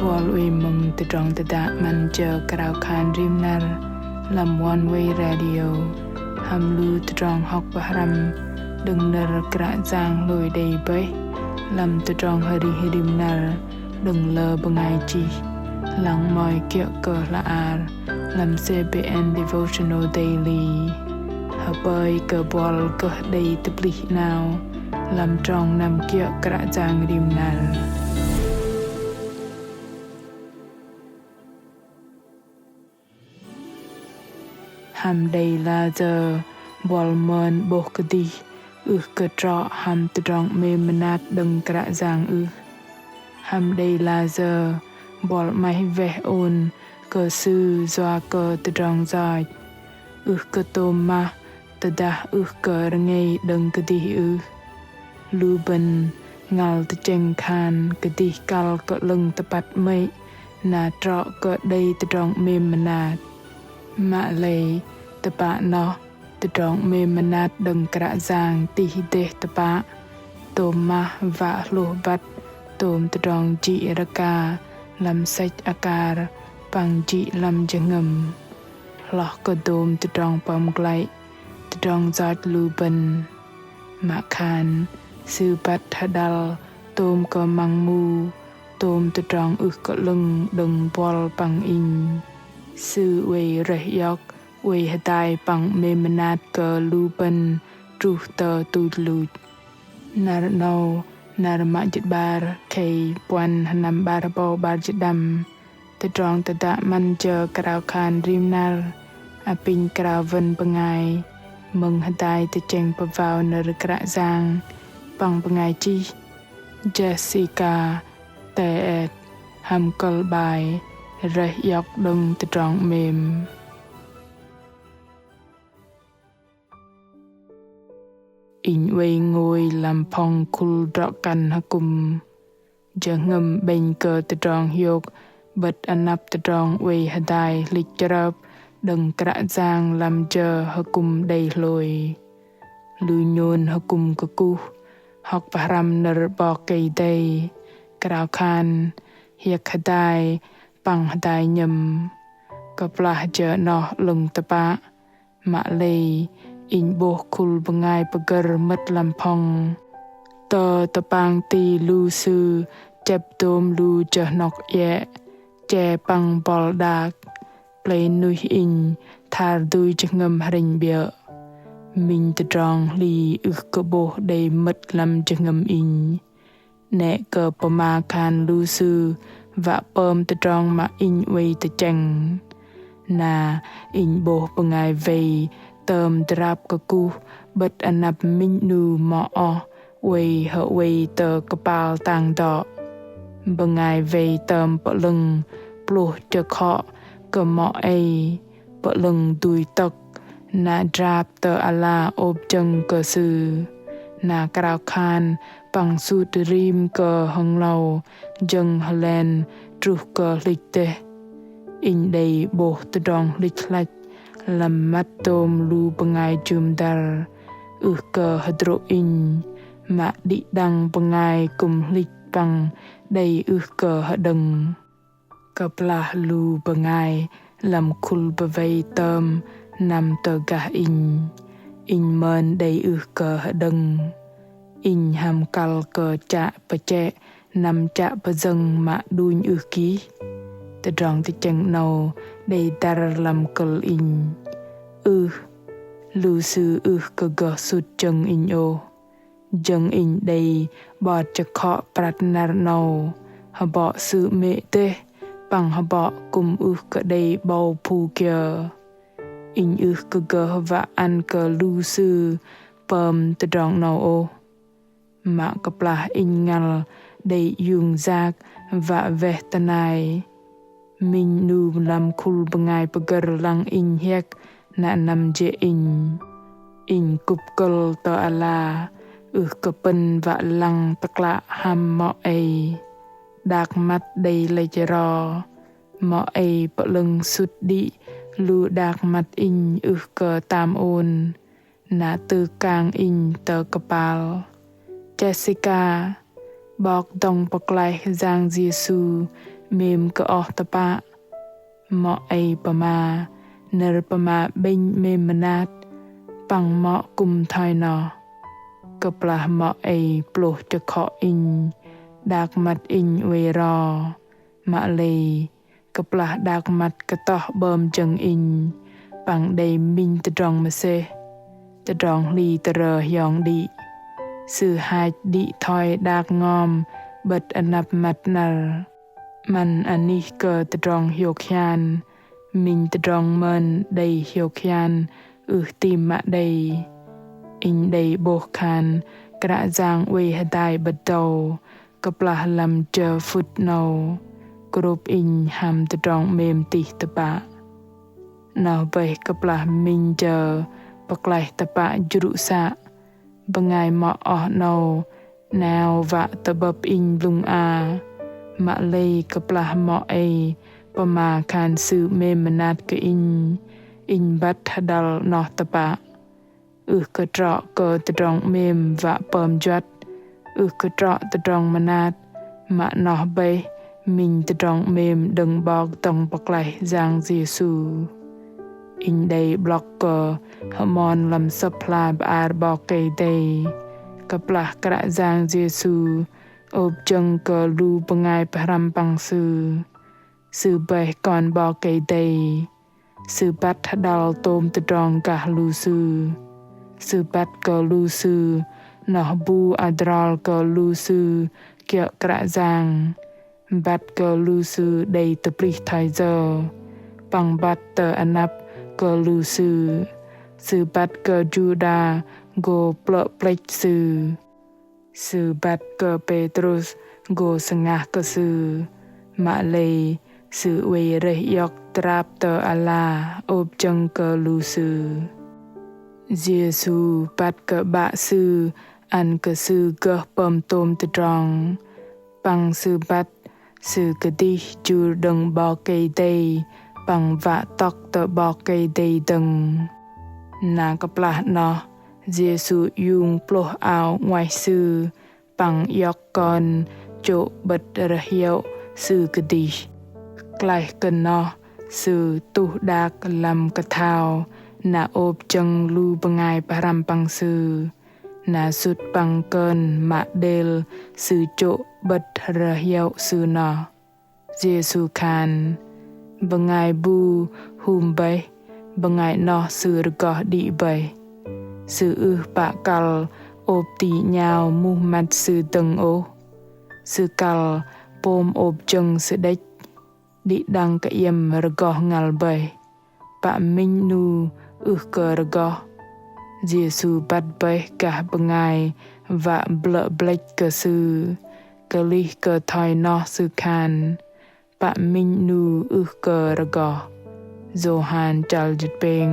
Wall uy mừng từ trong từ đã man chờ cào khan rim nar làm one way radio ham lu từ trong học bahram đừng nở cả giang lùi đầy bấy làm từ trong hơi đi hidim nar đừng lơ bằng ai chi lắng mỏi kiệu cờ là ar làm CBN devotional daily hợp bơi cờ ball cờ đầy tập lý nào làm trong năm kiệu cả giang rim nar ham đầy là giờ ball mơn bốc đi cơ trọ ham từ trong mê manat đừng cả giang ham đầy là giờ ball máy vẽ ôn cơ sư doa cơ từ trong dài cơ tôm ma từ đã cơ ngay đừng cơ đi lưu bình ngal từ chênh khan cơ đi cal cơ lưng từ bát mây na trọ cơ đây từ trong mê manat mạ lệ tập bạ nó từ trong mê manat đừng cả giang tì đế tập bạ tôm ma vạ lô vắt tôm từ trong chị ra ca làm sạch akar bằng chị làm chân ngầm lọ cơ tôm từ trong bom glay từ trong giọt lưu bình mạ khan sư bát hadal tôm cơ mang mu tôm từ trong cơ lưng đừng bol bằng in sư uy rây yok uy hadai bằng mê manat cơ lưu bình tru tờ tu lụt nar nâu nar mạ chit bar kay puan hanam bar bo bar chit dam từ trong từ đã man chờ cào khan rim nar apin cào vân bangai mừng hadai từ chênh pa vào nar kra giang bằng bangai chi Jessica Teet ham col bài rây yok đừng từ trong mềm in uy ngồi làm phong kul rõ căn hakum giờ ngầm bên cờ từ trong hiok bật anap từ trong uy hadai lịch chợp đừng cả giang làm chờ hakum đầy lồi lưu nhôn hakum kaku học param nở bò cây đầy cào khan hiek hadai bằng hadai nhầm cặp là chờ nó lưng tapa mạ lây in bo kul bangai pagar mat lampong tờ tapang ti lu sư chep tom lu chờ nọc ye che bằng bol dak play nuôi in thar đuôi chừng ngầm haring bia mình từ trong li cơ bo đầy mất làm chừng ngầm in nè cơ pama khan lu sư và pom từ trong mà in uy từ chăng na in bo bangai vei tôm drap kaku bật anap minh nu mò uy hở uy tờ kapal tang đọ bangai vei tôm bọ lưng plu chơ khọ cơ mọ ai bọ lưng đuôi tóc na drap tờ ala ốp chân cơ sư na cào khan bằng su rim cơ hong lâu dâng helen tru cơ lịch tê in đầy bộ từ đòn lịch lạch làm mắt tôm lu bangai chum dar cơ hydro in mà đi đăng bangai cùng lịch bằng đầy cơ hở đằng cặp là lu bangai làm kul bavei tôm nằm tờ gà in mơn đầy cơ hở đằng in ham kal cơ chạ pa che nằm chạ pa dâng mà đuôi ký từ trong thì chẳng nào đầy dar làm col in lưu sư cơ gờ sụt chân in ô chân in đầy bọt chả khó prat nar nào họ bỏ sự mẹ tê bằng họ bỏ cùng cơ đầy bầu phù kia in cơ gờ và ăn cơ lưu sư pầm từ trong nào ô mà cặp là in ngal đầy dùng giác và vẻ tanai mình nu làm kul bangai pagar lang in hek na nam je in kup kol to ala kapen và lang takla ham mo ai dak mat đầy lây ro mo ai bọ lưng sút đi lu dak mat in cơ tam on na tư kang in tờ kapal Jessica bọc dong bọc lại giang Giêsu เมมก็ออกตะปะเหมาะไอปะมาเนรปะมาเบ่งเมมมนาดปังเหมาะกุมทอยนอก็ปลาเหมาะไอปลุกจะเคาะอิงดากมัดอิงเวรอมะเลยก็ปลาดากมัดกระตอเบิ่มจังอิงปังได้มิงตะดองมาเซตะดองลีตะเรอยองดีสื่อหายดิถอยดากงอมเบิดอนับมัดนัลมันอันนี้เกิดตะดองเหี่ยวขยานมิงตะดองเมินได้เหี่ยวขยานตีมะได้อิงได้โบกคันกระจางเวหดายบัดโตกะปลาลำเจอฟุตโนกรุบอิงหำตะดองเมมติตะปะนาไปกะปลามิงเจอปะไกลตะปะจรุสะบังไงเหมาะออโนแนววะตะบบอิงลุงอามะเลยกะปลาเหมาะไอปะมาคานซื้อเมมนาดกะอิงบัดทะดัลนอตะปะกะเจาะกะตะดองเมมวะเปิมจัดกะเจาะตะดองมนาดมะนอใบมิงตะดองเมมดึงบอกตองปะไกลจางเยซูอิงได้บล็อกเกอร์ฮมอนลำสัพพลาบอาร์บอกไกได้กะปลากระจางเยซูอบจังกะลูปงายพรำปังซื้อใบก่อนบอกไกได้ซื้อบัตรดาลโตมตะดองกะลูซื้อบัตรกะลูนอบูอัดรอลกะลูเกี่ยกระจางบัตรกะลูได้ตะปริไทเจอปังบัตรเตออนับกะลูซื้อบัตรกะจูดาโกเปลเปลกซื้อบัตรกะเปตรุสโกสงะกะมะเลยซื้อเวเรยกตราบเตออัลลาอบจังกะลูเยซูปัดกะบะอันกะกะเปิมโตมตะดองปังบัดกะดิจูดังบอกไกได้ปังวะตอกตะบอกไกได้ดังนากะปลาเนาะเยซูยุงปลุกเอาไว้ปังยอกก่อนโจบัดระเหียวกะดิไกลกันเนาะตุดากลำกะเทานาอบจังลูปงายพรำปังนาสุดปังเกินมะเดลโจบัดระเหียวนอเยซูคานบงายบูหุมใบบงายนอระกอดีใบปะกัลอบตียาวมุมัดตึงโอกัลปมอบจังเด็กดิดังกะเยมระกองัลใบปะมิงนูกะระกอเยซูบัดใบกะบงายวะเบลเบลกกะกะลิกะทอยนอคานปะมิงนูกะระกอโซฮานจัลจิตเปง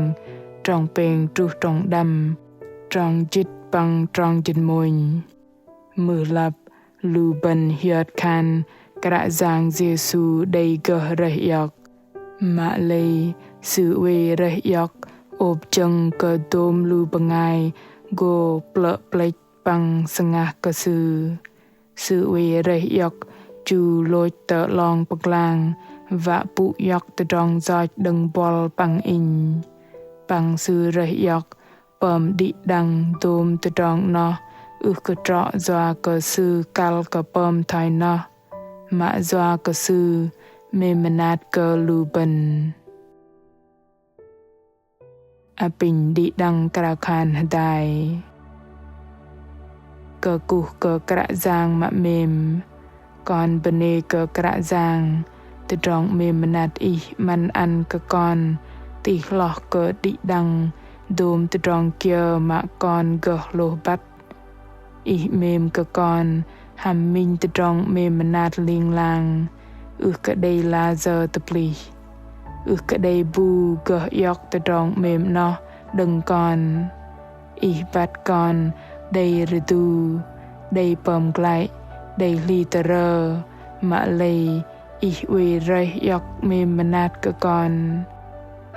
ตรองเปงตรุตรองดำตรองจิตปังตรองจิตมวยมือลับลูบันเฮียดคันกระจางเยซูได้กะระยอกมะเลยเวระยอกอบจังกะโดมลูปงายโกเปลเปลกปังสงะกะเวระยอกจูโลยเตะลองปกลางวะปุยอกตะดองจอยดึงบอลปังอิงปังระยอกเปิมดิดังโดมตะดองนอกะเจาะจวากะกัลกะเปิมไทยนอมะจวากะเมมนาดกะลูบันอปิงดิดังกระคานหดายกะกุกะกระจางมะเมมก่อนบเนกะกระจางตะดองเมมนาดอีมันอันกะกอนติหลอกกะดิดังโดมตะดองเกียมะกอนกะโลบัดอีเมมกะกอนหัมมิงตะดองเมมนาดลิงลางกะไดลาเซอตะปลีกะไดบูกะยอกตะดองเมมนอดึงก่อนอีบัดก่อนไดฤดูไดเปิมไกลไดลีตะเรอมะเลยอีเวไรยอกเมมนาดกะก่อน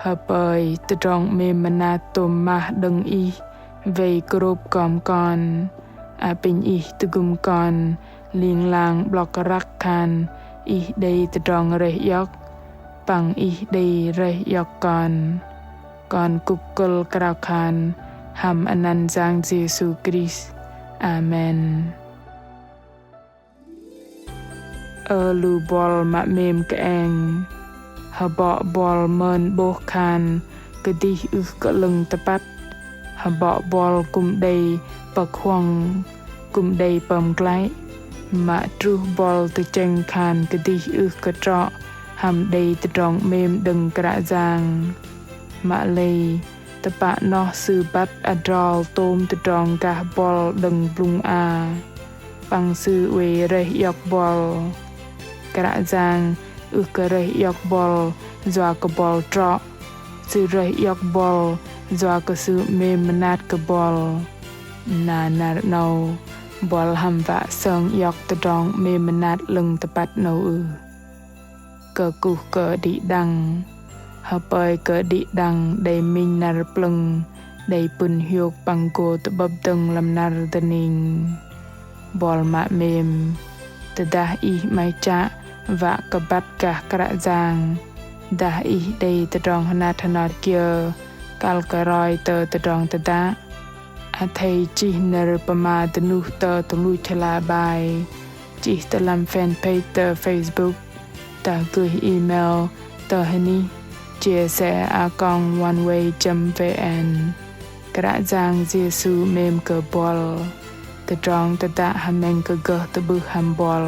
ฮะเปยตะดองเมมนาดตุมมาดึงอีเวกรุบกอมก่อนอาเป็นอีตะกุมก่อนลิงลางบล็อกรักคัน อีเดยตรองเรยยกปังอีเดยเรยยกก่อนกุกกลกราวคานหำอนันต์จางเยซูคริสต์อาเมนลูบอลมะเมมกะเองฮะเบาะบอลเมินโบคานกะดิอึกะลึงตะปัดฮะเบาะบอลกุมใดปะควงกุมใดเปิมไกลมะตรูบอลตะเจงคานกะดิอึกะเจาะหำใดตะดองเมมดึงกระจางมะเลยตะปะนอสือบัดอดรอลโตมตะดองกะบอลดึงปรุงอาปังสือเวเรยอกบอลกระจางอึกะเรยอกบอลจวากะบอลเจาะสือเรยอกบอลจวากะสือเมมนาดกะบอลนานาเนาบอลหำวะเซิงยอกตะดองเมมนาดลึงตะปัดเนาเกะกุเกะดิดังฮะเปยเกะดิดังได้มิงนารปลึงได้ปุนหยกปังโกตะบับตึงลำนารตะนิงบอลมะเมมตะดาอีไม่จะวะกะบัดกะกระจางดาอีได้ตะดองหนาถนาดเกียกัลกะรอยเตอตะดองตะดาอาไทยจีนรปมาตนุเตอตลุชลาบายจีตะลำแฟนเพจเตอเฟซบุ๊กตะกุยอีเมลเตอฮนี้เจแสอากองวันเวจำ vn กระจางเยซูเมมเกบอลตะดองตะดาหำแมงกะเกะตะบึกหำบอล